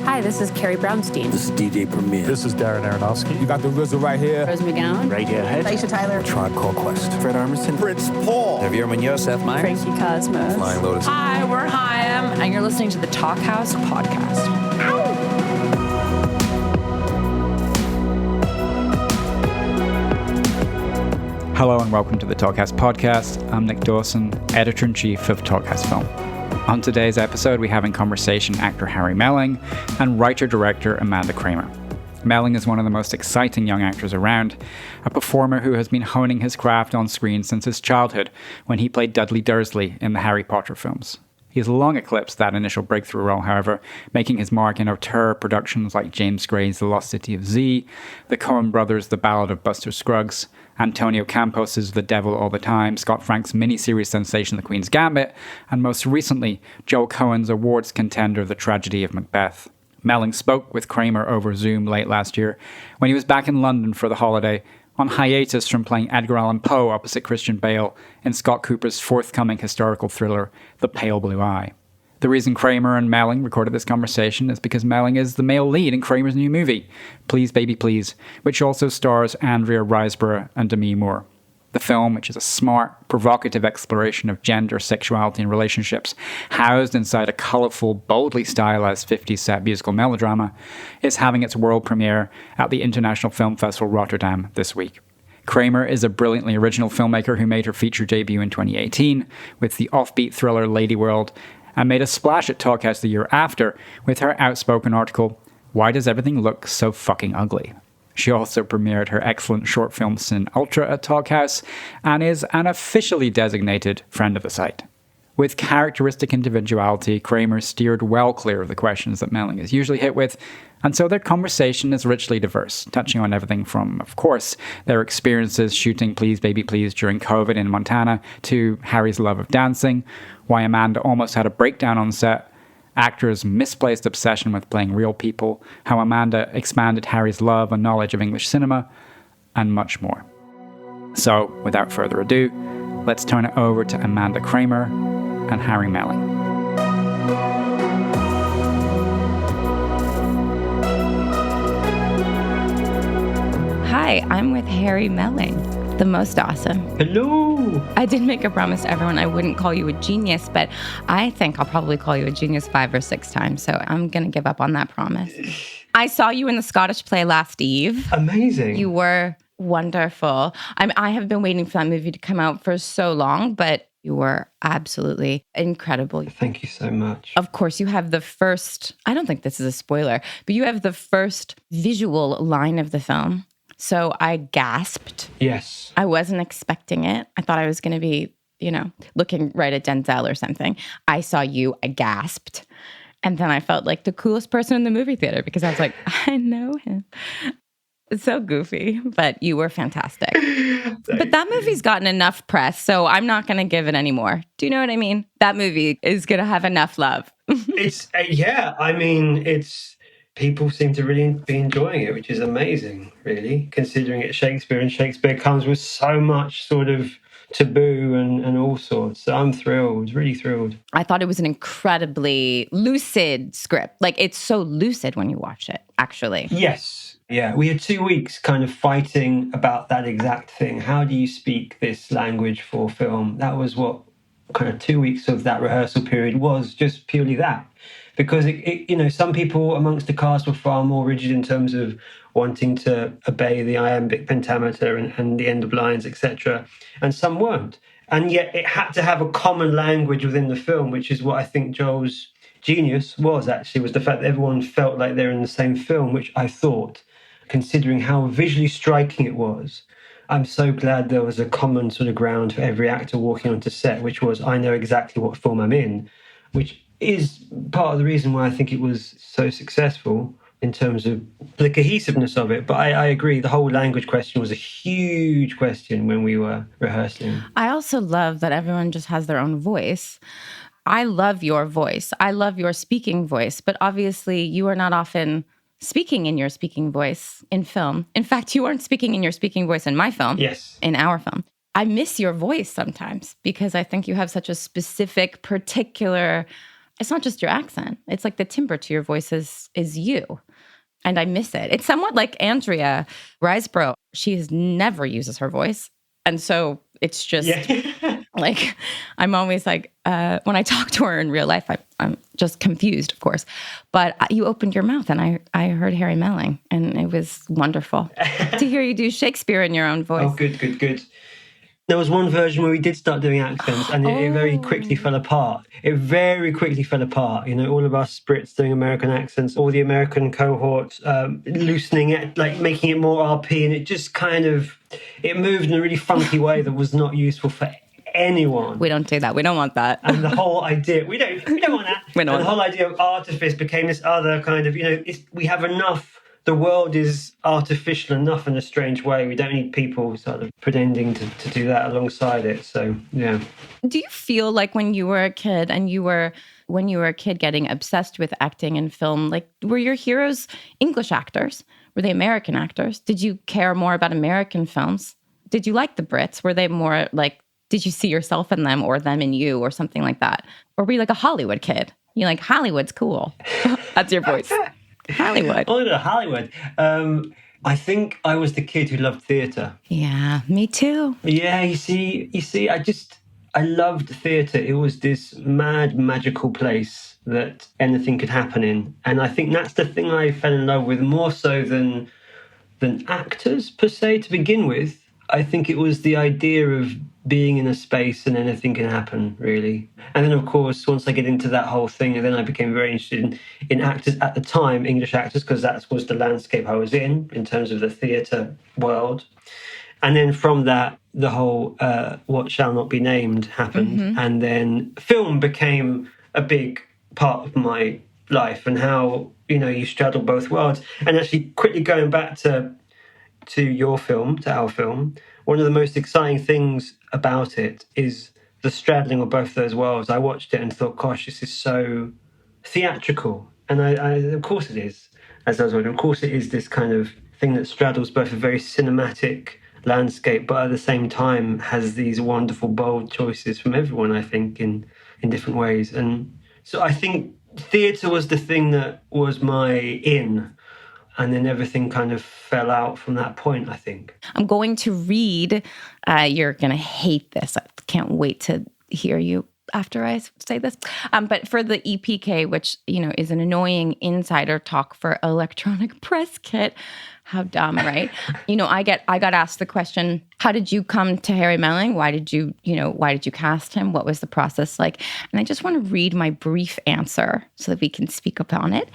Hi, this is Carrie Brownstein. This is DJ Premier. This is Darren Aronofsky. You got the RZA right here. Rose McGowan. Radiohead. Aisha Tyler. Tribe Called Quest. Fred Armisen. Fritz Paul. Javier Munoz. Seth Meyers. Frankie Cosmos. Flying Lotus. Hi, we're Chaim, and you're listening to the Talkhouse podcast. Hello and welcome to the Talkhouse podcast. I'm Nick Dawson, editor-in-chief of Talkhouse Film. On today's episode, we have in conversation actor Harry Melling and writer-director Amanda Kramer. Melling is one of the most exciting young actors around, a performer who has been honing his craft on screen since his childhood when he played Dudley Dursley in the Harry Potter films. He has long eclipsed that initial breakthrough role, however, making his mark in auteur productions like James Gray's The Lost City of Z, the Coen brothers' The Ballad of Buster Scruggs, Antonio Campos' The Devil All the Time, Scott Frank's miniseries sensation The Queen's Gambit, and most recently, Joel Coen's awards contender The Tragedy of Macbeth. Melling spoke with Kramer over Zoom late last year when he was back in London for the holiday, on hiatus from playing Edgar Allan Poe opposite Christian Bale in Scott Cooper's forthcoming historical thriller, The Pale Blue Eye. The reason Kramer and Melling recorded this conversation is because Melling is the male lead in Kramer's new movie, Please Baby Please, which also stars Andrea Riseborough and Demi Moore. The film, which is a smart, provocative exploration of gender, sexuality, and relationships, housed inside a colourful, boldly stylized 50s set musical melodrama, is having its world premiere at the International Film Festival Rotterdam this week. Kramer is a brilliantly original filmmaker who made her feature debut in 2018 with the offbeat thriller Lady World, and made a splash at Talkhouse the year after with her outspoken article, Why Does Everything Look So Fucking Ugly? She also premiered her excellent short film Sin Ultra at Talkhouse and is an officially designated friend of the site. With characteristic individuality, Kramer steered well clear of the questions that Melling is usually hit with, and so their conversation is richly diverse, touching on everything from, of course, their experiences shooting Please Baby Please during COVID in Montana, to Harry's love of dancing, why Amanda almost had a breakdown on set, actors' misplaced obsession with playing real people, how Amanda expanded Harry's love and knowledge of English cinema, and much more. So, without further ado, let's turn it over to Amanda Kramer and Harry Melling. Hi, I'm with Harry Melling, the most awesome. Hello! I did make a promise to everyone I wouldn't call you a genius, but I think I'll probably call you a genius 5 or 6 times, so I'm going to give up on that promise. I saw you in the Scottish play Last Eve. Amazing. You were wonderful. I have been waiting for that movie to come out for so long, but you were absolutely incredible. Thank you so much. Of course, you have the first, I don't think this is a spoiler, but you have the first visual line of the film. So I gasped. Yes. I wasn't expecting it. I thought I was going to be, looking right at Denzel or something. I saw you, I gasped. And then I felt like the coolest person in the movie theater because I was like, I know him. It's so goofy, but you were fantastic. But that movie's gotten enough press, so I'm not going to give it any more. Do you know what I mean? That movie is going to have enough love. It's people seem to really be enjoying it, which is amazing, really, considering it's Shakespeare, and Shakespeare comes with so much sort of taboo and all sorts. So I'm thrilled, really thrilled. I thought it was an incredibly lucid script. Like, it's so lucid when you watch it, actually. Yes. Yeah, we had 2 weeks kind of fighting about that exact thing. How do you speak this language for film? That was what kind of 2 weeks of that rehearsal period was, just purely that. Because, some people amongst the cast were far more rigid in terms of wanting to obey the iambic pentameter and the end of lines, etc. And some weren't. And yet it had to have a common language within the film, which is what I think Joel's genius was the fact that everyone felt like they're in the same film, which I thought, considering how visually striking it was. I'm so glad there was a common sort of ground for every actor walking onto set, which was, I know exactly what film I'm in, which is part of the reason why I think it was so successful in terms of the cohesiveness of it. But I agree, the whole language question was a huge question when we were rehearsing. I also love that everyone just has their own voice. I love your voice. I love your speaking voice. But obviously, you are not often speaking in your speaking voice in film. In fact, you aren't speaking in your speaking voice in my film. Yes. In our film. I miss your voice sometimes because I think you have such a specific, particular it's not just your accent. It's like the timbre to your voice is you. And I miss it. It's somewhat like Andrea Riseborough. She never uses her voice. And so it's just like, I'm always like, when I talk to her in real life, I'm just confused, of course. But you opened your mouth and I heard Harry Melling, and it was wonderful to hear you do Shakespeare in your own voice. Oh, good. There was one version where we did start doing accents, and it very quickly fell apart. It very quickly fell apart. You know, all of us Brits doing American accents, all the American cohorts loosening it, like making it more RP, and it just kind of, it moved in a really funky way that was not useful for anyone. We don't do that. We don't want that. And the whole idea, we don't want that. And the whole idea of artifice became this other kind of, you know, we have enough. The world is artificial enough in a strange way. We don't need people sort of pretending to do that alongside it. So, yeah. Do you feel like when you were a kid and when you were a kid getting obsessed with acting in film, like were your heroes English actors? Were they American actors? Did you care more about American films? Did you like the Brits? Were they more like, did you see yourself in them or them in you or something like that? Or were you like a Hollywood kid? You're like, Hollywood's cool. That's your voice. Hollywood. Oh, no, Hollywood. I think I was the kid who loved theatre. Yeah, me too. Yeah, you see, I loved theatre. It was this mad, magical place that anything could happen in. And I think that's the thing I fell in love with more so than actors per se to begin with. I think it was the idea of being in a space and anything can happen, really. And then, of course, once I get into that whole thing, and then I became very interested in actors at the time, English actors, because that was the landscape I was in terms of the theatre world. And then from that, the whole What Shall Not Be Named happened. Mm-hmm. And then film became a big part of my life and how, you know, you straddle both worlds. And actually quickly going back to your film, to our film, one of the most exciting things about it is the straddling of both those worlds. I watched it and thought, gosh, this is so theatrical. And I of course it is, as I was wondering, of course it is this kind of thing that straddles both a very cinematic landscape, but at the same time has these wonderful, bold choices from everyone, I think, in different ways. And so I think theatre was the thing that was my in. And then everything kind of fell out from that point, I think. I'm going to read, you're going to hate this. I can't wait to hear you after I say this. But for the EPK, which, you know, is an annoying insider talk for electronic press kit. How dumb, right? You know, I got asked the question, how did you come to Harry Melling? Why did you cast him? What was the process like? And I just want to read my brief answer so that we can speak upon it.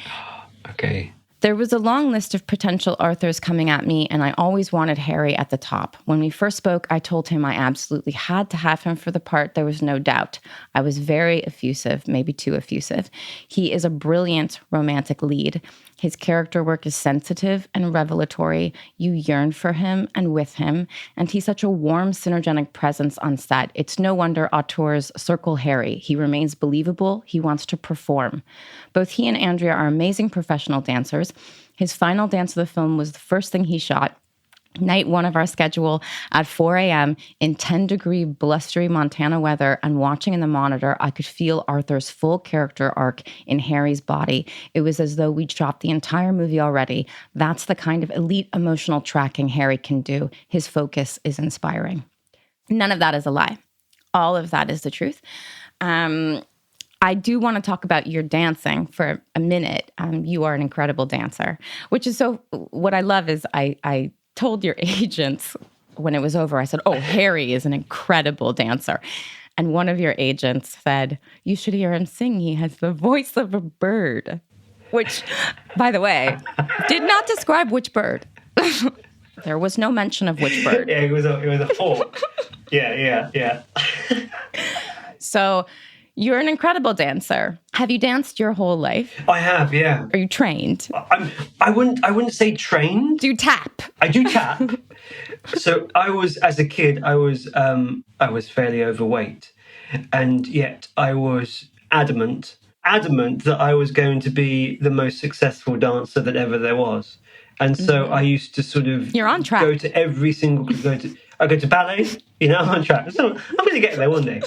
Okay. There was a long list of potential Arthurs coming at me, and I always wanted Harry at the top. When we first spoke, I told him I absolutely had to have him for the part. There was no doubt. I was very effusive, maybe too effusive. He is a brilliant romantic lead. His character work is sensitive and revelatory. You yearn for him and with him, and he's such a warm, synergetic presence on set. It's no wonder auteurs circle Harry. He remains believable. He wants to perform. Both he and Andrea are amazing professional dancers. His final dance of the film was the first thing he shot. Night one of our schedule at 4 a.m. in 10-degree blustery Montana weather, and watching in the monitor, I could feel Arthur's full character arc in Harry's body. It was as though we'd shot the entire movie already. That's the kind of elite emotional tracking Harry can do. His focus is inspiring. None of that is a lie. All of that is the truth. I do want to talk about your dancing for a minute. You are an incredible dancer, which is so, what I love is I told your agents when it was over, I said, oh, Harry is an incredible dancer. And one of your agents said, you should hear him sing. He has the voice of a bird, which, by the way, did not describe which bird. There was no mention of which bird. Yeah, it was a hawk. Yeah. So you're an incredible dancer. Have you danced your whole life? I have, yeah. Are you trained? I wouldn't say trained. Do you tap? I do tap. So as a kid, I was fairly overweight, and yet I was adamant that I was going to be the most successful dancer that ever there was. And so I used to sort of You're on track. Go to every single I go to ballet, I'm on track. So I'm going to get there one day.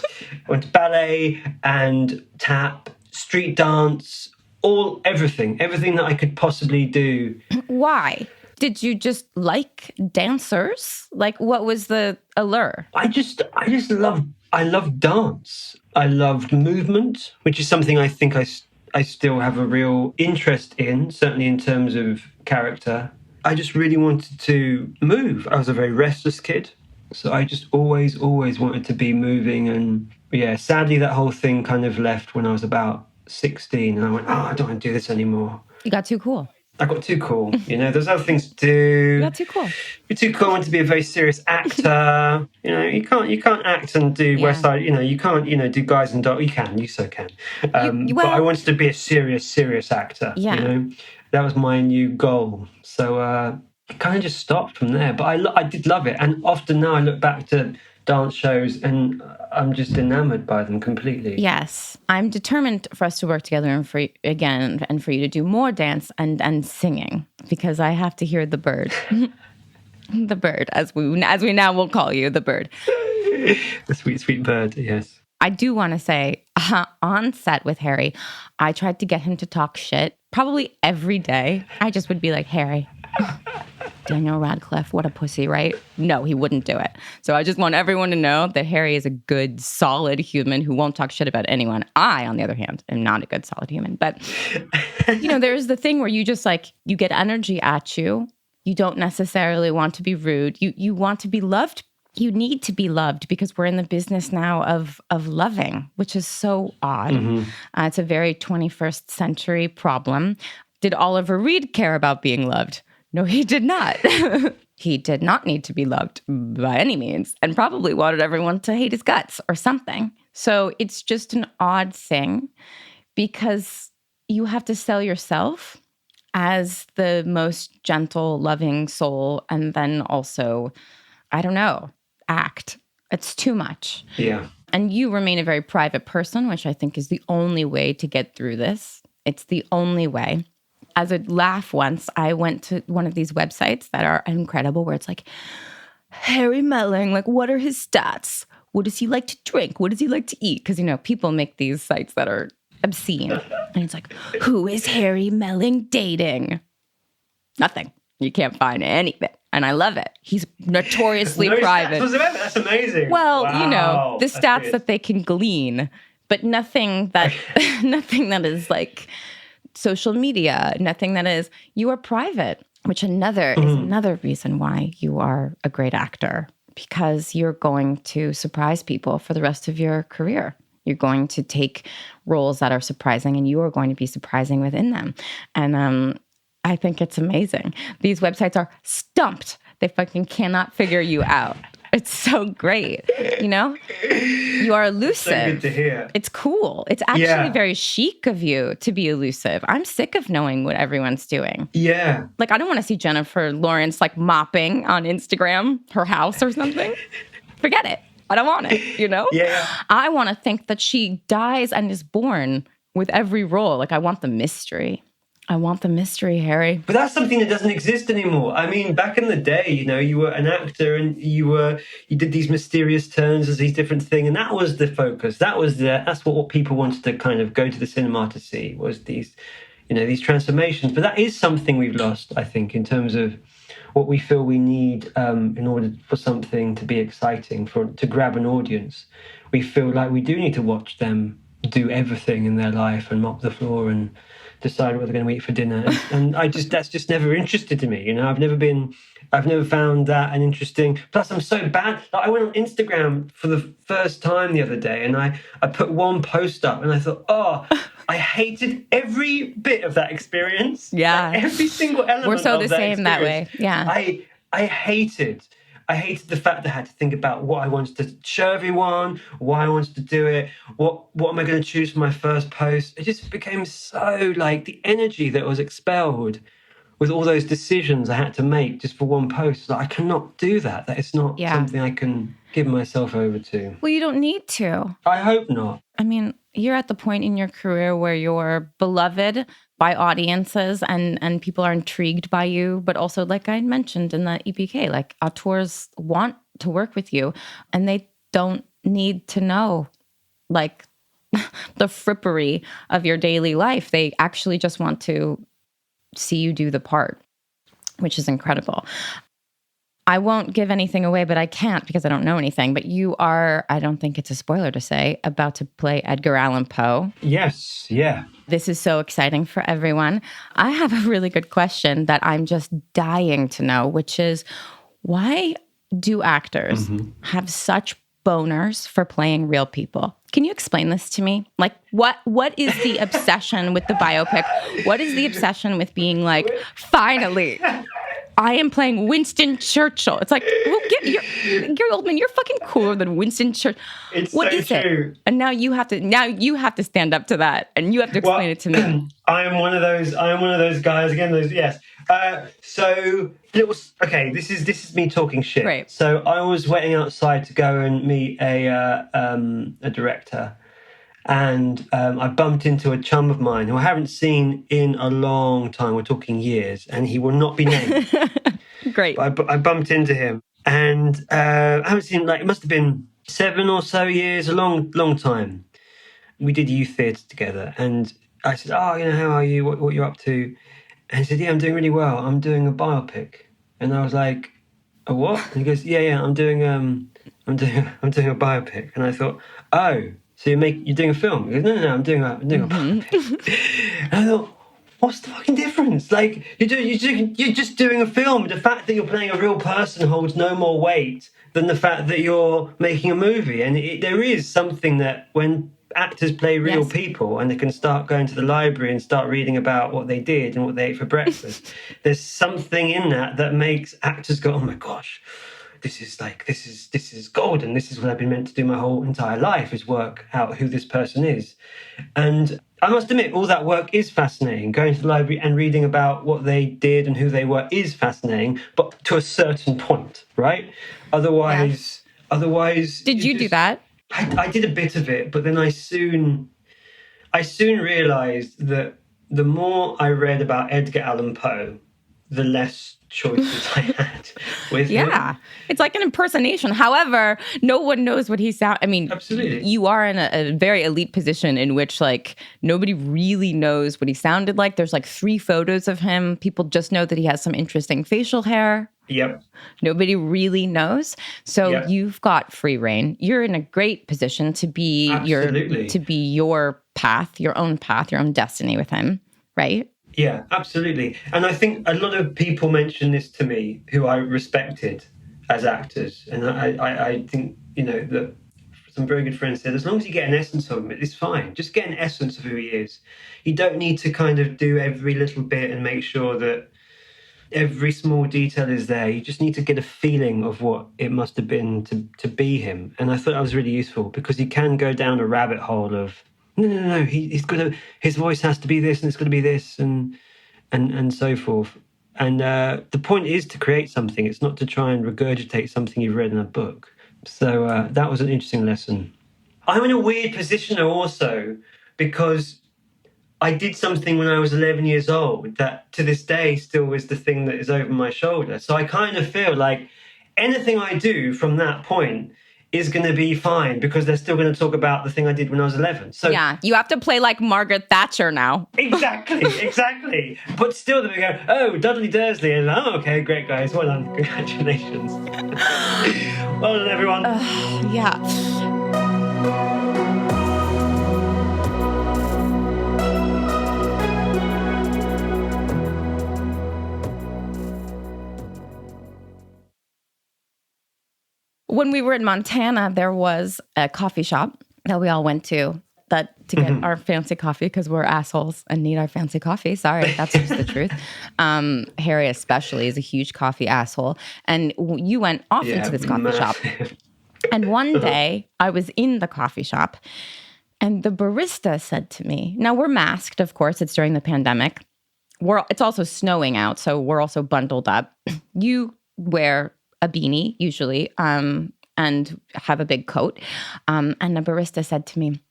I went to ballet and tap, street dance, everything that I could possibly do. Why? Did you just like dancers? Like, what was the allure? I love dance. I loved movement, which is something I think I still have a real interest in, certainly in terms of character. I just really wanted to move. I was a very restless kid, so I just always wanted to be moving. And yeah, sadly, that whole thing kind of left when I was about 16, and I went, I don't want to do this anymore. You got too cool. I got too cool. There's other things to do. You got too cool. You're too cool. I want to be a very serious actor. You can't act and do West Side. You can't do Guys and Dolls. You so can. But I wanted to be a serious actor. Yeah. That was my new goal. So it kind of just stopped from there. But I did love it, and often now I look back to dance shows and I'm just enamored by them completely. Yes. I'm determined for us to work together and for you to do more dance and singing, because I have to hear the bird. The bird, as we now will call you, the bird. The sweet bird, yes. I do want to say, on set with Harry, I tried to get him to talk shit probably every day. I just would be like, Harry, Daniel Radcliffe, what a pussy, right? No, he wouldn't do it. So I just want everyone to know that Harry is a good, solid human who won't talk shit about anyone. I, on the other hand, am not a good, solid human. But, there's the thing where you just you get energy at you. You don't necessarily want to be rude. You want to be loved. You need to be loved, because we're in the business now of loving, which is so odd. Mm-hmm. It's a very 21st century problem. Did Oliver Reed care about being loved? No, he did not. He did not need to be loved by any means, and probably wanted everyone to hate his guts or something. So it's just an odd thing, because you have to sell yourself as the most gentle, loving soul, and then also, I don't know, act. It's too much. Yeah. And you remain a very private person, which I think is the only way to get through this. It's the only way. As a laugh once, I went to one of these websites that are incredible, where it's like, Harry Melling, what are his stats? What does he like to drink? What does he like to eat? Because, people make these sites that are obscene. And it's like, who is Harry Melling dating? Nothing. You can't find anything. And I love it. He's notoriously private. That's amazing. Well, wow. The stats that they can glean, but nothing that is like social media, nothing that is, you are private, which is another reason why you are a great actor, because you're going to surprise people for the rest of your career. You're going to take roles that are surprising, and you are going to be surprising within them. And I think it's amazing. These websites are stumped. They fucking cannot figure you out. It's so great. You are elusive. So good to hear. It's cool. It's actually very chic of you to be elusive. I'm sick of knowing what everyone's doing. Yeah. I don't want to see Jennifer Lawrence mopping on Instagram, her house or something. Forget it. I don't want it, Yeah. I want to think that she dies and is born with every role. I want the mystery. I want the mystery, Harry. But that's something that doesn't exist anymore. I mean, back in the day, you were an actor and you did these mysterious turns as these different things, and that was the focus. That's what people wanted to kind of go to the cinema to see, was these transformations. But that is something we've lost, I think, in terms of what we feel we need in order for something to be exciting, to grab an audience. We feel like we do need to watch them do everything in their life and mop the floor and decide what they're going to eat for dinner, and that's just never interested to me. I've never found that an interesting. Plus, I'm so bad. I went on Instagram for the first time the other day, and I put one post up, and I thought, I hated every bit of that experience. Yeah, every single element. We're so of the that same that way. Yeah, I hated the fact that I had to think about what I wanted to show everyone, why I wanted to do it, what am I going to choose for my first post. It just became so the energy that was expelled with all those decisions I had to make just for one post. I cannot do that. That is not something I can give myself over to. Well, you don't need to. I hope not. I mean, you're at the point in your career where you're beloved by audiences and people are intrigued by you, but also, like I mentioned in the EPK, auteurs want to work with you, and they don't need to know the frippery of your daily life. They actually just want to see you do the part, which is incredible. I won't give anything away, but I can't because I don't know anything. But you are, I don't think it's a spoiler to say, about to play Edgar Allan Poe. Yes, yeah. This is so exciting for everyone. I have a really good question that I'm just dying to know, which is why do actors have such boners for playing real people? Can you explain this to me? Like, what is the obsession with the biopic? What is the obsession with being like, finally, I am playing Winston Churchill? It's like, well, Gary Oldman, you're fucking cooler than Winston Churchill. What is it? And now you have to stand up to that, and you have to explain it to me. I am one of those guys again. Yes. This is me talking shit. Right. So I was waiting outside to go and meet a director, and I bumped into a chum of mine who I haven't seen in a long time. We're talking years, and he will not be named. Great. But I bumped into him, and I haven't seen it must have been 7 or so years, a long time. We did youth theatre together, and I said, how are you? What you're up to? And he said, yeah, I'm doing really well. I'm doing a biopic. And I was like, a what? And he goes, yeah, I'm doing a biopic. And I thought, oh, so you're doing a film? He goes, no, I'm doing a biopic. And I thought, what's the fucking difference? Like, you're just doing a film. The fact that you're playing a real person holds no more weight than the fact that you're making a movie. And there is something that when actors play real people and they can start going to the library and start reading about what they did and what they ate for breakfast, there's something in that makes actors go, oh my gosh, this is golden. This is what I've been meant to do my whole entire life, is work out who this person is. And I must admit, all that work is fascinating. Going to the library and reading about what they did and who they were is fascinating, but to a certain point, right? Otherwise, Did you do that? I did a bit of it, but then I soon realised that the more I read about Edgar Allan Poe, the less choices I had with him. Yeah, it's like an impersonation. However, no one knows what he sounds. I mean, absolutely, you are in a very elite position in which like nobody really knows what he sounded like. There's like 3 photos of him. People just know that he has some interesting facial hair. Yep. Nobody really knows. So you've got free reign. You're in a great position to be your path, your own destiny with him, right? Yeah, absolutely. And I think a lot of people mention this to me who I respected as actors. And I think, that some very good friends said, as long as you get an essence of him, it's fine. Just get an essence of who he is. You don't need to kind of do every little bit and make sure that every small detail is there. You just need to get a feeling of what it must have been to be him. And I thought that was really useful because you can go down a rabbit hole of, no, his voice has to be this and it's got to be this and so forth. And the point is to create something. It's not to try and regurgitate something you've read in a book. So that was an interesting lesson. I'm in a weird position also because I did something when I was 11 years old that to this day still is the thing that is over my shoulder. So I kind of feel like anything I do from that point is going to be fine because they're still going to talk about the thing I did when I was 11. So yeah, you have to play like Margaret Thatcher now. Exactly. But still they go, oh, Dudley Dursley. And okay, great guys. Well done. Congratulations. Well done, everyone. Yeah. When we were in Montana, there was a coffee shop that we all went to to get our fancy coffee because we're assholes and need our fancy coffee. Sorry, that's just the truth. Harry especially is a huge coffee asshole. And you went off into this coffee shop. And one day I was in the coffee shop and the barista said to me, now we're masked, of course, it's during the pandemic. It's also snowing out, so we're also bundled up. You wear a beanie usually, and have a big coat. And the barista said to me,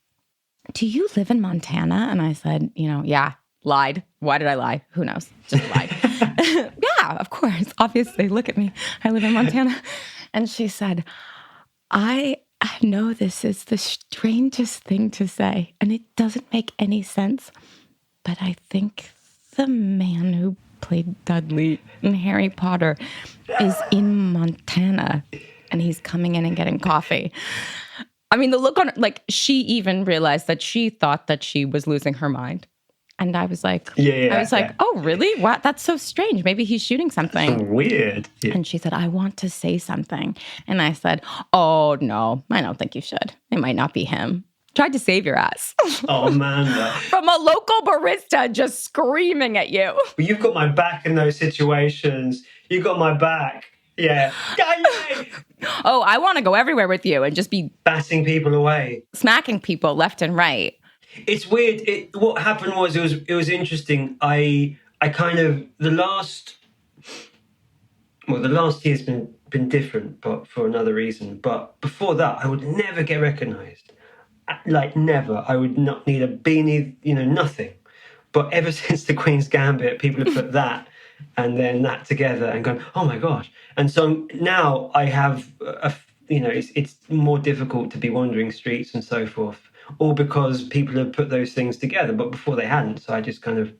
do you live in Montana? And I said, yeah, lied. Why did I lie? Who knows? Just lied. Yeah, of course. Obviously, look at me. I live in Montana. And she said, I I know this is the strangest thing to say, and it doesn't make any sense, but I think the man who played Dudley in Harry Potter is in Montana, and he's coming in and getting coffee. I mean, the look on, like, she even realized that she thought that she was losing her mind. And I was like, oh, really? What? That's so strange. Maybe he's shooting something. That's weird. Yeah. And she said, I want to say something. And I said, oh, no, I don't think you should. It might not be him. Tried to save your ass. Oh, man. From a local barista just screaming at you. Well, you've got my back in those situations. You got my back. Yeah. Oh, I want to go everywhere with you and just be batting people away. Smacking people left and right. It's weird. What happened was it was interesting. I kind of the last year's been different, but for another reason. But before that, I would never get recognised. Like never. I would not need a beanie, nothing. But ever since the Queen's Gambit, people have put that and then that together and gone, oh my gosh. And so now I have it's more difficult to be wandering streets and so forth. All because people have put those things together, but before they hadn't, so I just kind of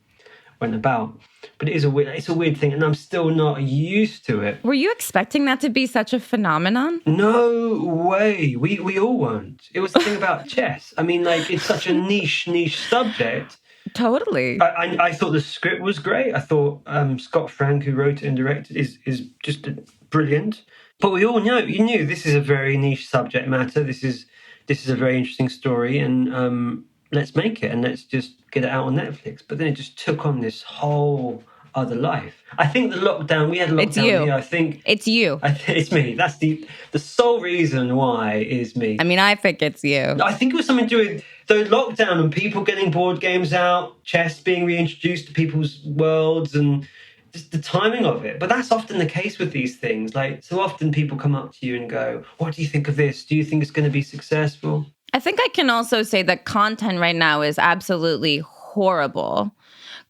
went about. But it's a weird thing, and I'm still not used to it. Were you expecting that to be such a phenomenon? No way. We all weren't. It was the thing about chess. I mean, like, it's such a niche subject. Totally. I thought the script was great. I thought Scott Frank, who wrote it and directed, is just brilliant. But we all knew this is a very niche subject matter. This is a very interesting story, and let's make it, and let's just get it out on Netflix. But then it just took on this whole other life. I think we had a lockdown here. I think it's you. It's me. That's the sole reason why is me. I mean, I think it's you. I think it was something to do with the lockdown and people getting board games out, chess being reintroduced to people's worlds, and just the timing of it. But that's often the case with these things. Like, so often people come up to you and go, what do you think of this? Do you think it's going to be successful? I think I can also say that content right now is absolutely horrible.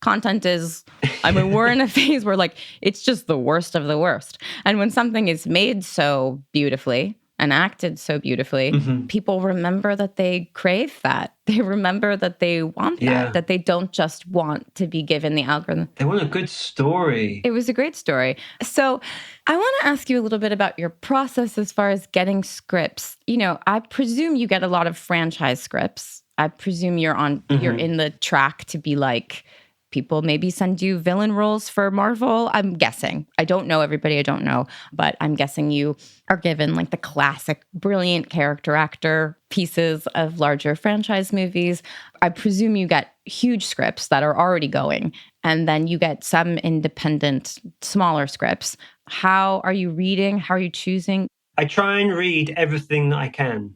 Content is, I mean, we're in a phase where, like, it's just the worst of the worst. And when something is made so beautifully and acted so beautifully, people remember that they crave that. They remember that they want that they don't just want to be given the algorithm. They want a good story. It was a great story. So I want to ask you a little bit about your process as far as getting scripts. I presume you get a lot of franchise scripts. I presume you're in the track to be like, people maybe send you villain roles for Marvel. I'm guessing. I don't know everybody. I don't know. But I'm guessing you are given like the classic brilliant character actor pieces of larger franchise movies. I presume you get huge scripts that are already going. And then you get some independent, smaller scripts. How are you reading? How are you choosing? I try and read everything that I can.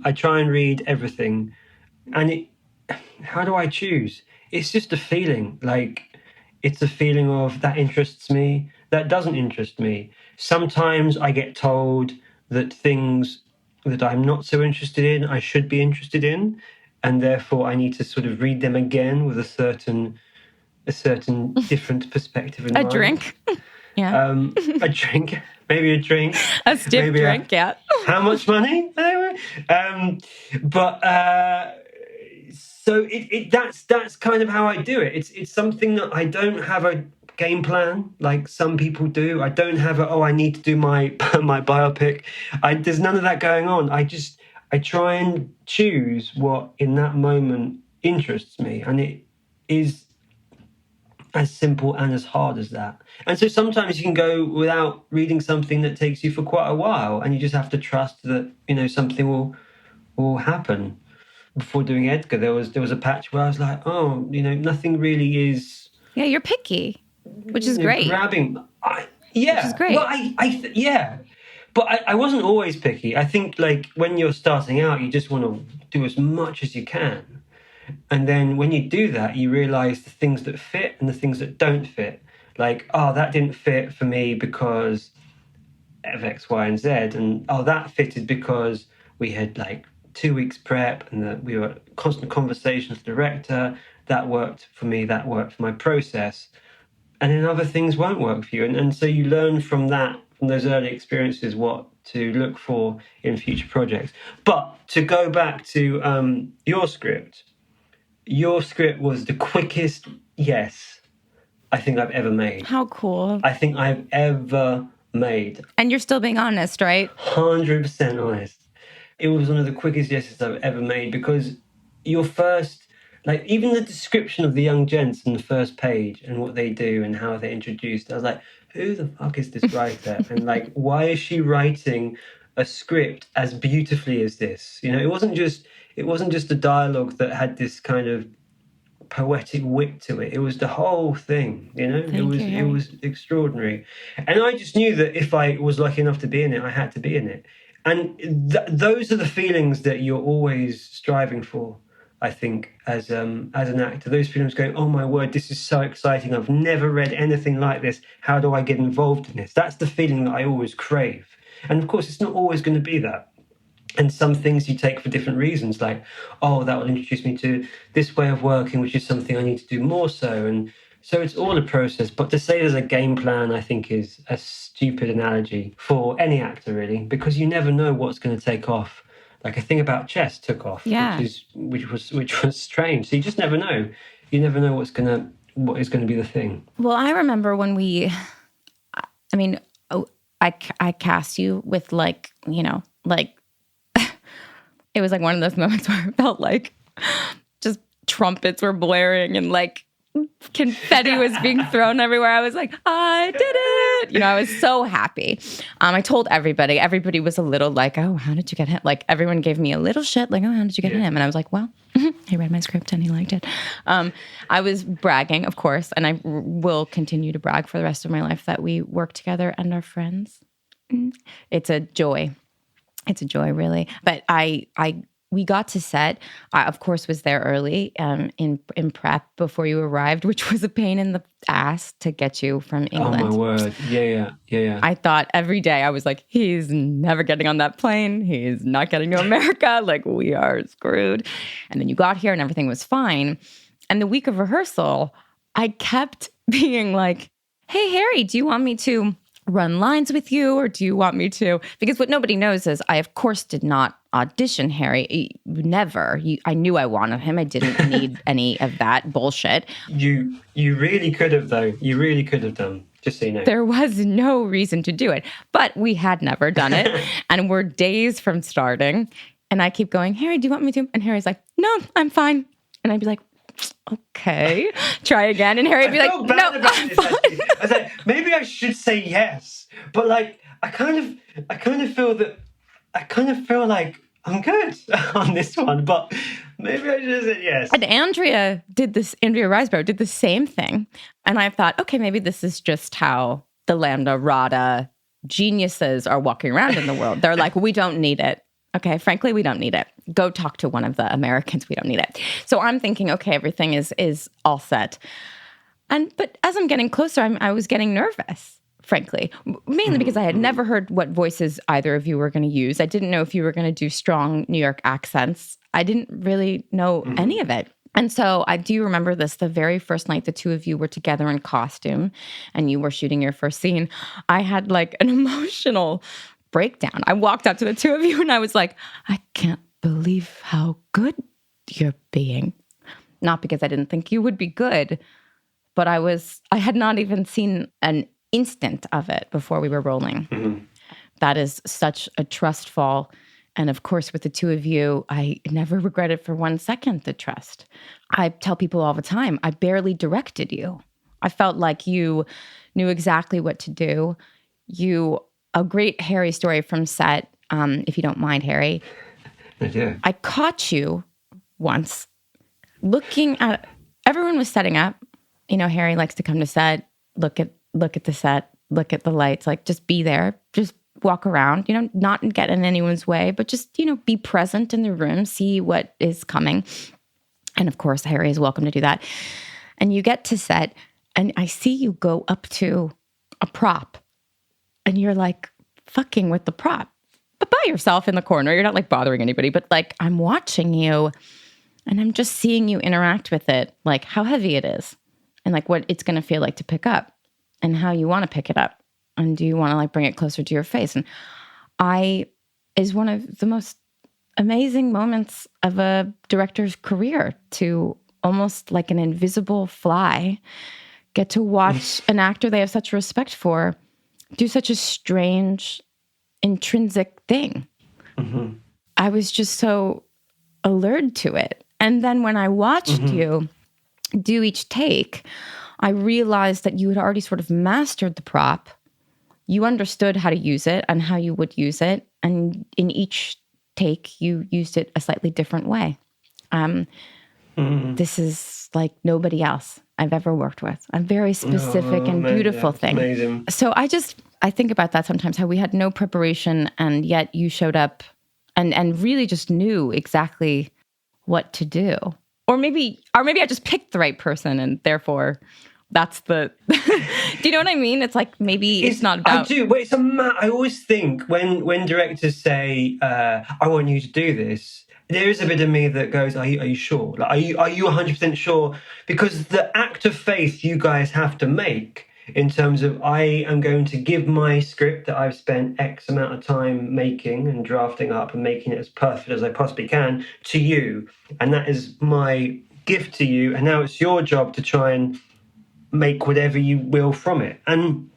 I try and read everything. And how do I choose? It's just a feeling. Like, it's a feeling of that interests me, that doesn't interest me. Sometimes I get told that things that I'm not so interested in, I should be interested in, and therefore I need to sort of read them again with a certain different perspective in mind. A drink. Yeah. A drink. Maybe a drink. A stiff drink, yeah. How much money? So that's kind of how I do it. It's something that I don't have a game plan like some people do. I don't have I need to do my my biopic. There's none of that going on. I try and choose what in that moment interests me, and it is as simple and as hard as that. And so sometimes you can go without reading something that takes you for quite a while, and you just have to trust that something will happen. Before doing Edgar, there was a patch where I was like, nothing really is. Yeah, you're picky, which is great. Grabbing, which is great. Well, but I wasn't always picky. I think like when you're starting out, you just want to do as much as you can, and then when you do that, you realize the things that fit and the things that don't fit. Like, that didn't fit for me because of X, Y, and Z, and that fitted because we had like 2 weeks prep and we were constant conversations with the director. That worked for me, that worked for my process. And then other things won't work for you. And so you learn from that from those early experiences what to look for in future projects. But to go back to your script was the quickest yes I think I've ever made. How cool. I think I've ever made. And you're still being honest, right? 100% honest. It was one of the quickest yeses I've ever made because your first, like even the description of the young gents on the first page and what they do and how they're introduced, I was like, who the fuck is this writer? And like, why is she writing a script as beautifully as this? You know, it wasn't just a dialogue that had this kind of poetic wit to it. It was the whole thing, you know. It was extraordinary, and I just knew that if I was lucky enough to be in it, I had to be in it. And those are the feelings that you're always striving for, I think, as an actor. Those feelings going, oh my word, this is so exciting. I've never read anything like this. How do I get involved in this? That's the feeling that I always crave. And of course, it's not always going to be that. And some things you take for different reasons, like, oh, that will introduce me to this way of working, which is something I need to do more so. And so it's all a process. But to say there's a game plan, I think, is a stupid analogy for any actor, really, because you never know what's going to take off. Like a thing about chess took off, which was strange. So you just never know. You never know what is going to be the thing. Well, I remember when I cast you with it was like one of those moments where I felt like just trumpets were blaring and like confetti was being thrown everywhere. I was like, I did it. You know, I was so happy. I told everybody. Everybody was a little like, oh, how did you get him? Like everyone gave me a little shit like, oh, how did you get him? And I was like, well, he read my script and he liked it. I was bragging, of course, and I will continue to brag for the rest of my life that we work together and are friends. It's a joy. It's a joy, really. But we got to set. I, of course, was there early in prep before you arrived, which was a pain in the ass to get you from England. Oh, my word. Yeah. I thought every day, I was like, he's never getting on that plane. He's not getting to America. Like, we are screwed. And then you got here and everything was fine. And the week of rehearsal, I kept being like, hey, Harry, do you want me to run lines with you, or do you want me to? Because what nobody knows is I, of course, did not audition Harry. Never. I knew I wanted him. I didn't need any of that bullshit. You really could have, though. You really could have done. Just so you know. There was no reason to do it. But we had never done it. And we're days from starting. And I keep going, Harry, do you want me to? And Harry's like, no, I'm fine. And I'd be like, okay, try again. And Harry'd be like, no, I'm fine. I was like, maybe I should say yes. But like, I kind of feel like I'm good on this one, but maybe I should have said yes. And Andrea Riseborough did the same thing. And I thought, okay, maybe this is just how the Lambda Rada geniuses are walking around in the world. They're like, we don't need it. Okay, frankly, we don't need it. Go talk to one of the Americans. We don't need it. So I'm thinking, okay, everything is all set. But as I'm getting closer, I was getting nervous, frankly, mainly because I had never heard what voices either of you were going to use. I didn't know if you were going to do strong New York accents. I didn't really know any of it. And so I do remember this, the very first night the two of you were together in costume and you were shooting your first scene, I had like an emotional breakdown. I walked up to the two of you and I was like, I can't believe how good you're being. Not because I didn't think you would be good, but I had not even seen an instant of it before we were rolling. Mm-hmm. That is such a trust fall. And of course, with the two of you, I never regretted for 1 second the trust. I tell people all the time, I barely directed you. I felt like you knew exactly what to do. A great Harry story from set, if you don't mind, Harry. Yeah. I caught you once looking at, everyone was setting up. You know, Harry likes to come to set, look at the set, look at the lights, like just be there, just walk around, you know, not get in anyone's way, but just, you know, be present in the room, see what is coming. And of course, Harry is welcome to do that. And you get to set and I see you go up to a prop. And you're like fucking with the prop, but by yourself in the corner. You're not like bothering anybody, but like I'm watching you and I'm just seeing you interact with it, like how heavy it is and like what it's going to feel like to pick up and how you want to pick it up. And do you want to like bring it closer to your face? And is one of the most amazing moments of a director's career, to almost like an invisible fly get to watch an actor they have such respect for do such a strange, intrinsic thing. Mm-hmm. I was just so allured to it. And then when I watched you do each take, I realized that you had already sort of mastered the prop. You understood how to use it and how you would use it. And in each take, you used it a slightly different way. This is like nobody else I've ever worked with. A very specific and beautiful thing. Amazing. So I think about that sometimes, how we had no preparation and yet you showed up and really just knew exactly what to do. Or maybe I just picked the right person and therefore that's the do you know what I mean? It's like maybe it's not about... I do, but I always think when directors say I want you to do this, there is a bit of me that goes, are you sure? Like, are you 100% sure? Because the act of faith you guys have to make in terms of, I am going to give my script that I've spent X amount of time making and drafting up and making it as perfect as I possibly can to you. And that is my gift to you. And now it's your job to try and make whatever you will from it. And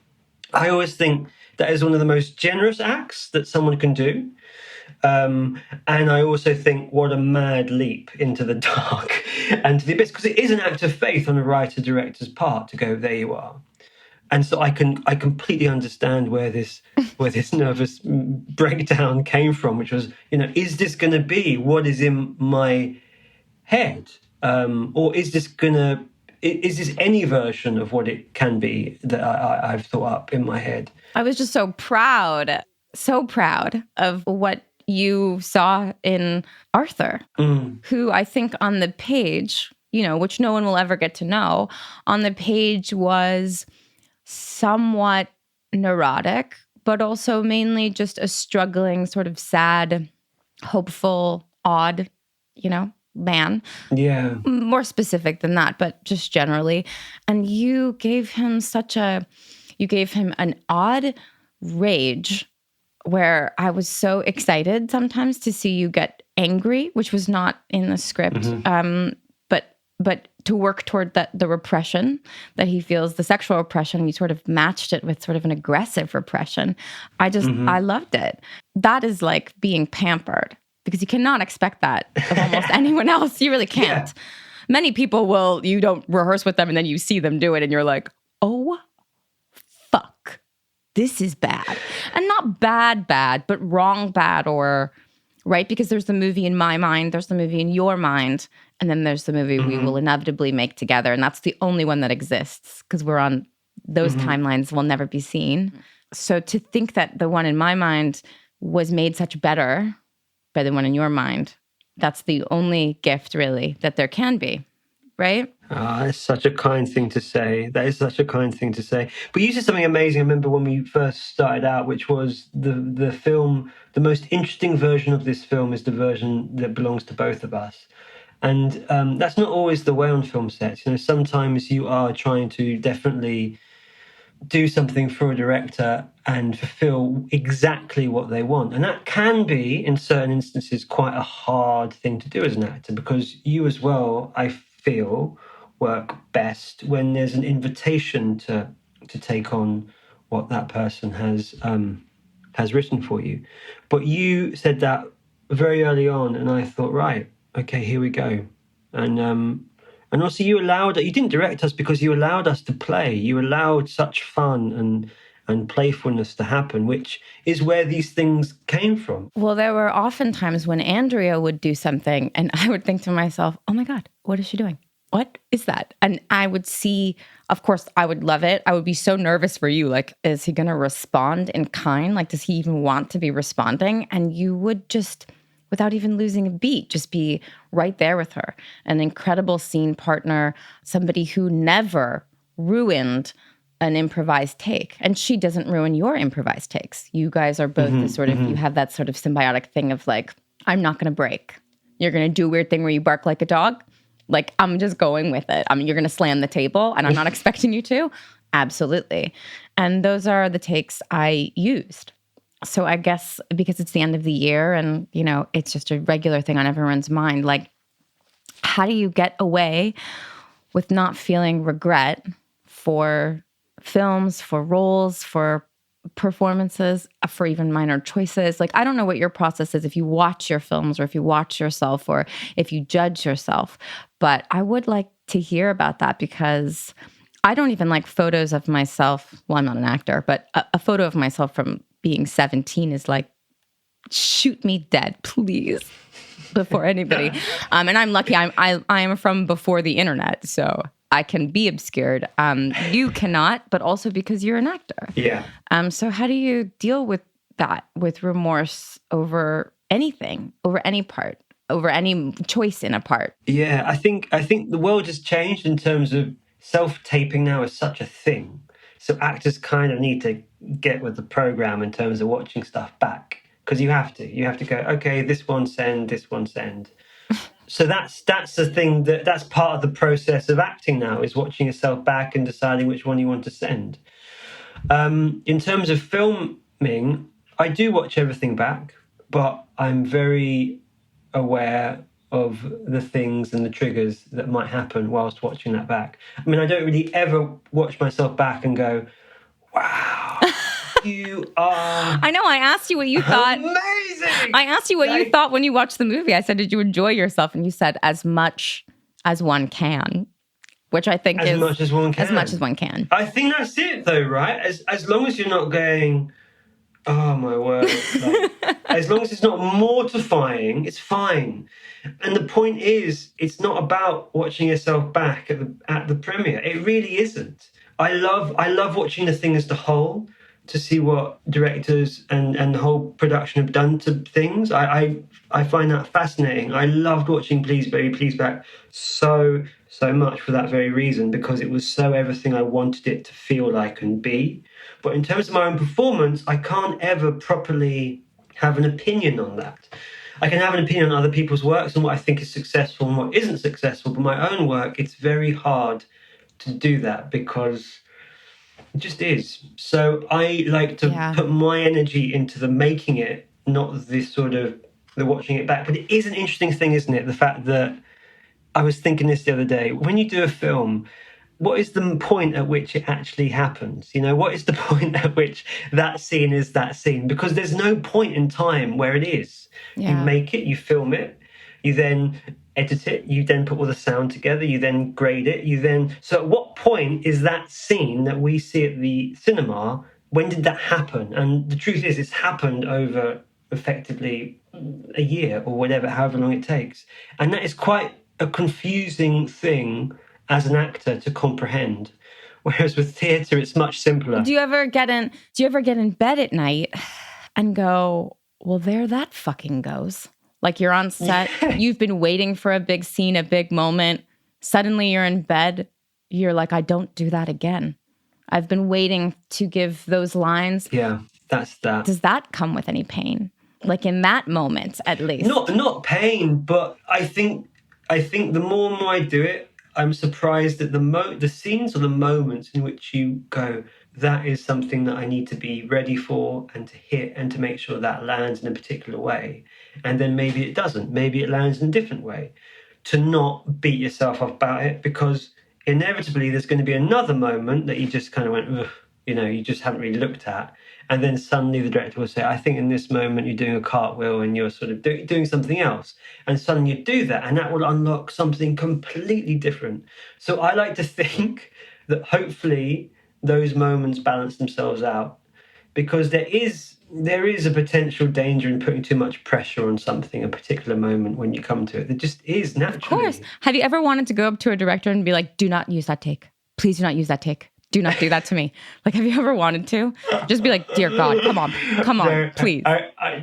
I always think that is one of the most generous acts that someone can do. And I also think, what a mad leap into the dark and to the abyss, because it is an act of faith on a writer-director's part to go, there you are. And so I completely understand where this nervous breakdown came from, which was, is this going to be what is in my head, or is this any version of what it can be that I've thought up in my head? I was just so proud of what you saw in Arthur, who I think on the page, which no one will ever get to know, on the page was somewhat neurotic, but also mainly just a struggling, sort of sad, hopeful, odd, man. Yeah. More specific than that, but just generally. And you gave him an odd rage where I was so excited sometimes to see you get angry, which was not in the script. But to work toward the repression that he feels, the sexual repression, you sort of matched it with sort of an aggressive repression. I loved it. That is like being pampered, because you cannot expect that of almost anyone else. You really can't. Yeah. Many people you don't rehearse with them and then you see them do it and you're like, oh, fuck, this is bad. And not bad, but wrong bad, or, right? Because there's the movie in my mind, there's the movie in your mind, and then there's the movie we will inevitably make together. And that's the only one that exists, because we're on those timelines will never be seen. So to think that the one in my mind was made such better by the one in your mind, that's the only gift really that there can be, right? It's such a kind thing to say. That is such a kind thing to say. But you said something amazing. I remember when we first started out, which was the film, the most interesting version of this film is the version that belongs to both of us. And that's not always the way on film sets. Sometimes you are trying to definitely do something for a director and fulfill exactly what they want. And that can be, in certain instances, quite a hard thing to do as an actor, because you as well, I feel, work best when there's an invitation to take on what that person has written for you. But you said that very early on, and I thought, right, okay, here we go. And also you didn't direct us because you allowed us to play. You allowed such fun and playfulness to happen, which is where these things came from. Well, there were often times when Andrea would do something and I would think to myself, oh my God, what is she doing? What is that? And I would see, of course, I would love it. I would be so nervous for you. Like, is he going to respond in kind? Like, does he even want to be responding? And you would just, without even losing a beat, just be right there with her. An incredible scene partner, somebody who never ruined an improvised take. And she doesn't ruin your improvised takes. You guys are both the sort of, you have that sort of symbiotic thing of like, I'm not going to break. You're going to do a weird thing where you bark like a dog. Like, I'm just going with it. You're going to slam the table and I'm not expecting you to. Absolutely. And those are the takes I used. So I guess because it's the end of the year and, it's just a regular thing on everyone's mind, like, how do you get away with not feeling regret for films, for roles, for performances, for even minor choices? Like, I don't know what your process is if you watch your films or if you watch yourself or if you judge yourself, but I would like to hear about that because I don't even like photos of myself. Well, I'm not an actor, but a photo of myself from being 17 is like, shoot me dead, please, before anybody. And I'm lucky. I am from before the internet, so I can be obscured. You cannot, but also because you're an actor. Yeah. So how do you deal with that, with remorse over anything, over any part, over any choice in a part? Yeah, I think the world has changed in terms of self-taping now is such a thing. So actors kind of need to get with the program in terms of watching stuff back because you have to go, okay, this one send, this one send. So that's the thing that's part of the process of acting now is watching yourself back and deciding which one you want to send. In terms of filming, I do watch everything back, but I'm very aware of the things and the triggers that might happen whilst watching that back. I mean, I don't really ever watch myself back and go, wow, you are I know. I asked you what you thought. amazing. I asked you what you thought when you watched the movie. I said, did you enjoy yourself? And you said, as much as one can, which I think is as much as one can. As much as one can. I think that's it, though, right? As long as you're not going, oh my word. Like, as long as it's not mortifying, it's fine. And the point is, it's not about watching yourself back at the premiere. It really isn't. I love watching the thing as the whole to see what directors and the whole production have done to things. I find that fascinating. I loved watching Please Baby, Please Back so much for that very reason, because it was so everything I wanted it to feel like and be. But in terms of my own performance, I can't ever properly have an opinion on that. I can have an opinion on other people's works and what I think is successful and what isn't successful, but my own work, it's very hard to do that because it just is. So I like to put my energy into the making it, not this sort of the watching it back. But it is an interesting thing, isn't it? The fact that I was thinking this the other day. When you do a film, what is the point at which it actually happens? You know, what is the point at which that scene is that scene? Because there's no point in time where it is. You make it, you film it, you then edit it, you then put all the sound together, you then grade it, so at what point is that scene that we see at the cinema, when did that happen? And the truth is, it's happened over effectively a year or whatever, however long it takes. And that is quite a confusing thing as an actor to comprehend. Whereas with theatre, it's much simpler. Do you ever get in bed at night and go, well, there that fucking goes? Like you're on set, you've been waiting for a big scene, a big moment. Suddenly you're in bed. You're like, I don't do that again. I've been waiting to give those lines. Yeah, that's that. Does that come with any pain? Like in that moment, at least? Not pain, but I think the more and more I do it, I'm surprised at the scenes or the moments in which you go, that is something that I need to be ready for and to hit and to make sure that lands in a particular way. And then maybe it doesn't. Maybe it lands in a different way. To not beat yourself up about it, because inevitably there's going to be another moment that you just kind of went, ugh, you just haven't really looked at. And then suddenly the director will say, I think in this moment you're doing a cartwheel and you're sort of doing something else. And suddenly you do that and that will unlock something completely different. So I like to think that hopefully those moments balance themselves out, because there is a potential danger in putting too much pressure on something, a particular moment when you come to it. There just is naturally. Of course. Have you ever wanted to go up to a director and be like, do not use that take. Please do not use that take. Do not do that to me. Like, have you ever wanted to? Just be like, dear God, come on, please.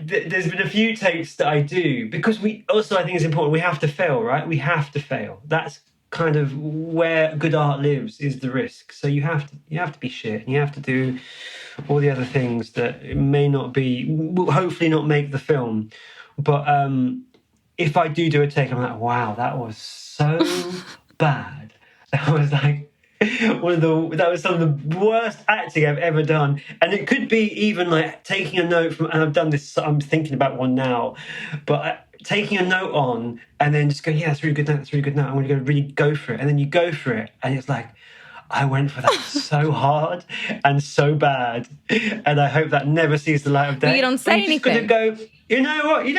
There's been a few takes that I do, because I think it's important. We have to fail, right? We have to fail. That's kind of where good art lives, is the risk. So you have to be shit, and you have to do all the other things that may not be, will hopefully not make the film. But if I do a take, I'm like, wow, that was so bad. I was like, that was some of the worst acting I've ever done. And it could be even like taking a note from, and I've done this, I'm thinking about one now, but taking a note on and then just going, yeah, that's really good now, that's really good now. I'm going to really go for it. And then you go for it. And it's like, I went for that so hard and so bad. And I hope that never sees the light of day. But you don't say anything. You're just going to go, you know what? You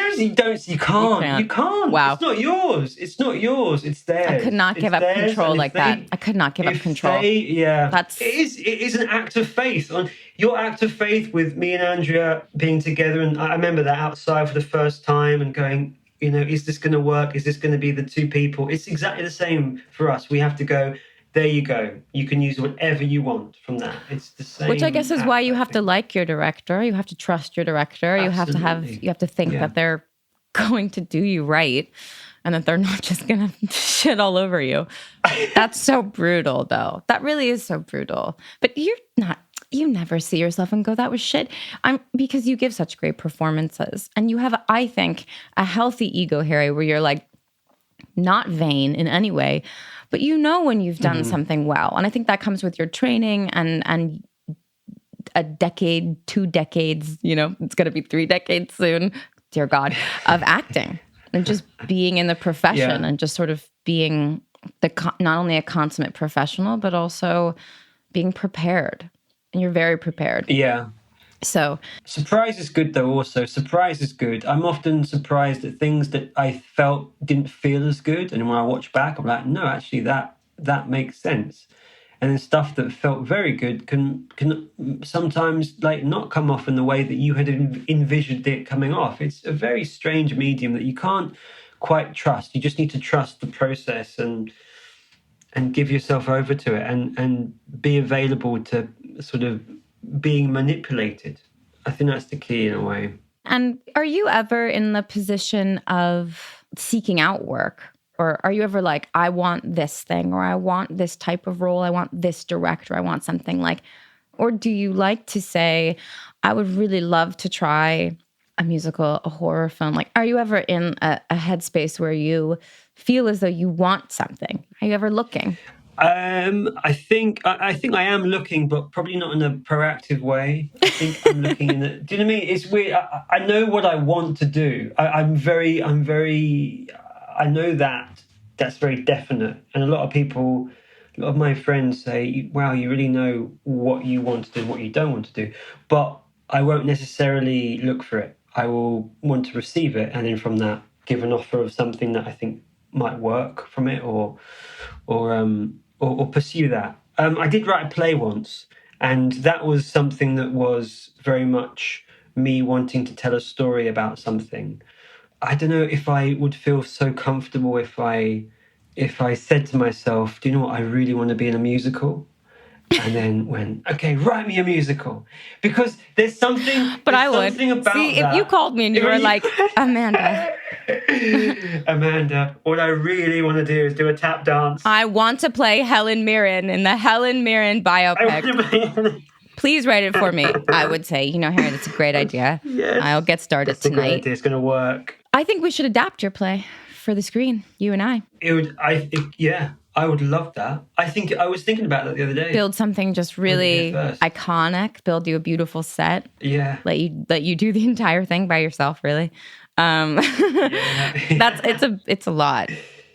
can't. You can't. Wow. It's not yours. It's not yours. It's theirs. I could not give up control like that. I could not give up control. It is an act of faith. On your act of faith with me and Andrea being together, and I remember that outside for the first time and going, you know, is this going to work? Is this going to be the two people? It's exactly the same for us. We have to go, there you go. You can use whatever you want from that. It's the same. Which I guess is why you have to like your director. You have to trust your director. Absolutely. You have to think that they're going to do you right and that they're not just going to shit all over you. That's so brutal, though. That really is so brutal. But you never see yourself and go, that was shit. Because you give such great performances. And you have, I think, a healthy ego, Harry, where you're like not vain in any way, but you know when you've done something well. And I think that comes with your training and a decade, 2 decades, you know, it's going to be 3 decades soon, dear God, of acting and just being in the profession and just sort of being not only a consummate professional, but also being prepared. And you're very prepared. Yeah. So surprise is good, though. Also, surprise is good. I'm often surprised at things that I felt didn't feel as good, and when I watch back, I'm like, no, actually, that makes sense. And then stuff that felt very good can sometimes like not come off in the way that you had envisioned it coming off. It's a very strange medium that you can't quite trust. You just need to trust the process and give yourself over to it and be available to sort of being manipulated. I think that's the key in a way. And are you ever in the position of seeking out work? Or are you ever like, I want this thing, or I want this type of role, I want this director, I want something like, or do you like to say, I would really love to try a musical, a horror film? Like, are you ever in a headspace where you feel as though you want something? Are you ever looking? I think I am looking, but probably not in a proactive way. I think I'm looking in the. Do you know what I mean? It's weird. I know what I want to do. I know that's very definite, and a lot of my friends say, "Wow, you really know what you want to do, what you don't want to do." But I won't necessarily look for it. I will want to receive it, and then from that, give an offer of something that I think might work from it, or pursue that. I did write a play once, and that was something that was very much me wanting to tell a story about something. I don't know if I would feel so comfortable if I said to myself, do you know what, I really want to be in a musical? And then went, okay, write me a musical. Because there's something But I would. Something about See, that. if you called me and you were like, Amanda, what I really want to do is do a tap dance. I want to play Helen Mirren in the Helen Mirren biopic. Please write it for me. I would say, Harry, that's a great idea. Yes, I'll get started that's tonight. A great idea. It's going to work. I think we should adapt your play for the screen, you and I. I would love that. I was thinking about that the other day. Build something just really iconic. Build you a beautiful set. Yeah. Let you do the entire thing by yourself, really. It's a lot.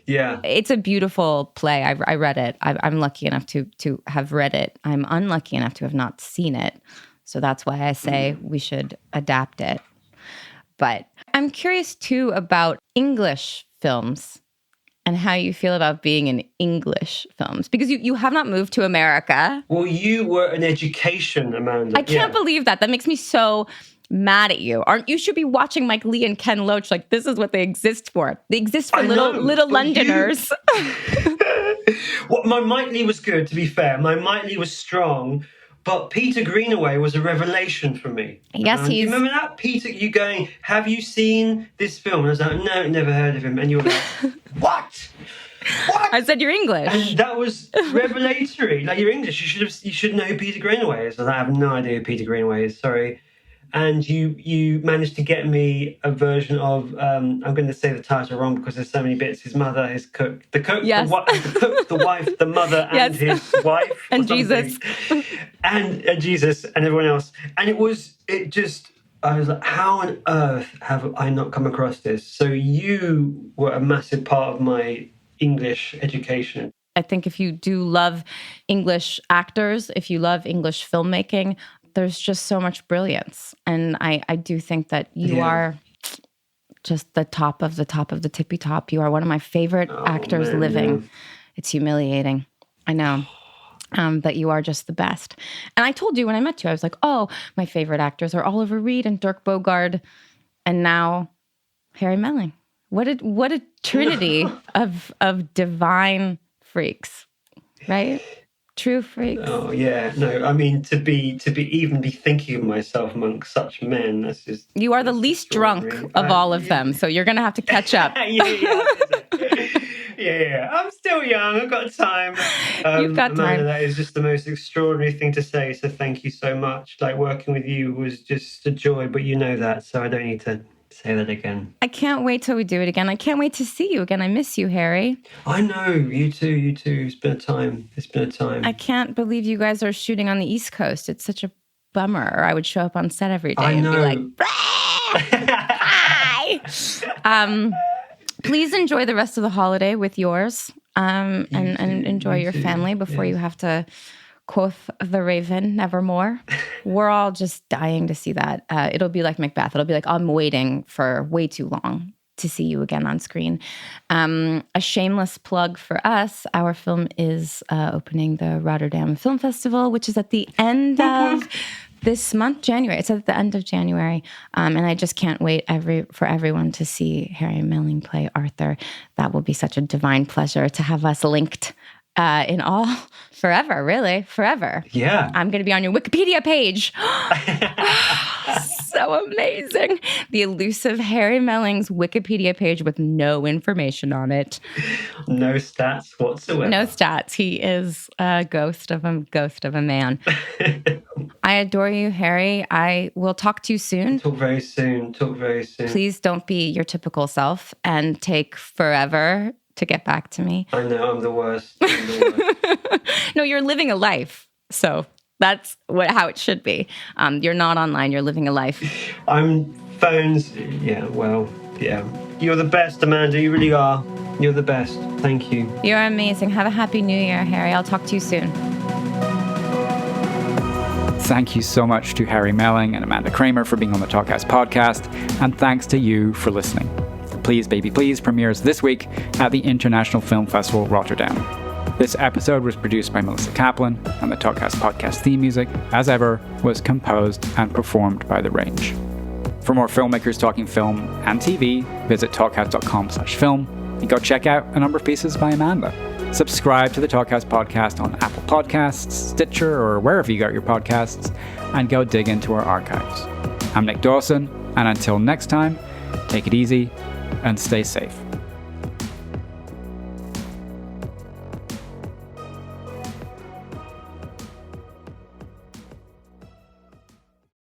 Yeah. It's a beautiful play. I read it. I'm lucky enough to have read it. I'm unlucky enough to have not seen it. So that's why I say we should adapt it. But I'm curious too about English films and how you feel about being in English films. Because you have not moved to America. Well, you were an education, Amanda. I can't believe that. That makes me so mad at you. You should be watching Mike Leigh and Ken Loach. Like, this is what they exist for. They exist for little Londoners. Well, my Mike Leigh was good, to be fair. My Mike Leigh was strong. But Peter Greenaway was a revelation for me. Yes, you remember that? Peter, you going, have you seen this film? And I was like, no, never heard of him. And you were like, what? I said, you're English. And that was revelatory. Like, you're English. You should know who Peter Greenaway is. And I have no idea who Peter Greenaway is. Sorry. and you managed to get me a version of I'm going to say the title wrong because there's so many bits. His mother, his cook, the cook, Yes. the cook, the wife, the mother, and Yes. his wife, And or something. Jesus, and Jesus, and everyone else. And I was like, how on earth have I not come across this? So you were a massive part of my English education. I think if you do love English actors, if you love English filmmaking, there's just so much brilliance. And I do think that you are just the top of the tippy top. You are one of my favorite actors living. Yeah. It's humiliating. I know. But you are just the best. And I told you when I met you, I was like, oh, my favorite actors are Oliver Reed and Dirk Bogarde. And now Harry Melling. What a trinity of divine freaks, right? True freaks. Oh yeah, no. I mean, to be thinking of myself amongst such men, that's just. You are the least drunk of all of them, so you're gonna have to catch up. Yeah. I'm still young. I've got time. You've got Amanda, time. that is just the most extraordinary thing to say. So thank you so much. Like, working with you was just a joy, but you know that, so I don't need to say that again. I can't wait till we do it again. I can't wait to see you again. I miss you, Harry. I know. You too. It's been a time. I can't believe you guys are shooting on the East Coast. It's such a bummer. Or I would show up on set every day and be like, hi. Please enjoy the rest of the holiday with yours, and enjoy your family before you have to, quoth the Raven, nevermore. We're all just dying to see that. It'll be like Macbeth. It'll be like, I'm waiting for way too long to see you again on screen. A shameless plug for us. Our film is opening the Rotterdam Film Festival, which is at the end of this month, January. It's at the end of January. And I just can't wait for everyone to see Harry Melling play Arthur. That will be such a divine pleasure to have us linked in all forever, really, forever. Yeah. I'm going to be on your Wikipedia page. So amazing. The elusive Harry Melling's Wikipedia page with no information on it. No stats whatsoever. No stats. He is a ghost of a man. I adore you, Harry. I will talk to you soon. Talk very soon. Please don't be your typical self and take forever to get back to me. I know, I'm the worst. No, you're living a life. So that's how it should be. You're not online. You're living a life. I'm phones. Yeah, well, yeah. You're the best, Amanda. You really are. You're the best. Thank you. You're amazing. Have a happy new year, Harry. I'll talk to you soon. Thank you so much to Harry Melling and Amanda Kramer for being on the Talkcast podcast, and thanks to you for listening. Please Baby Please premieres this week at the International Film Festival Rotterdam. This episode was produced by Melissa Kaplan, and the Talkcast podcast theme music, as ever, was composed and performed by The Range. For more filmmakers talking film and TV, visit talkcast.com/film and go check out a number of pieces by Amanda. Subscribe to the Talkcast podcast on Apple Podcasts, Stitcher, or wherever you got your podcasts, and go dig into our archives. I'm Nick Dawson, and until next time, take it easy and stay safe.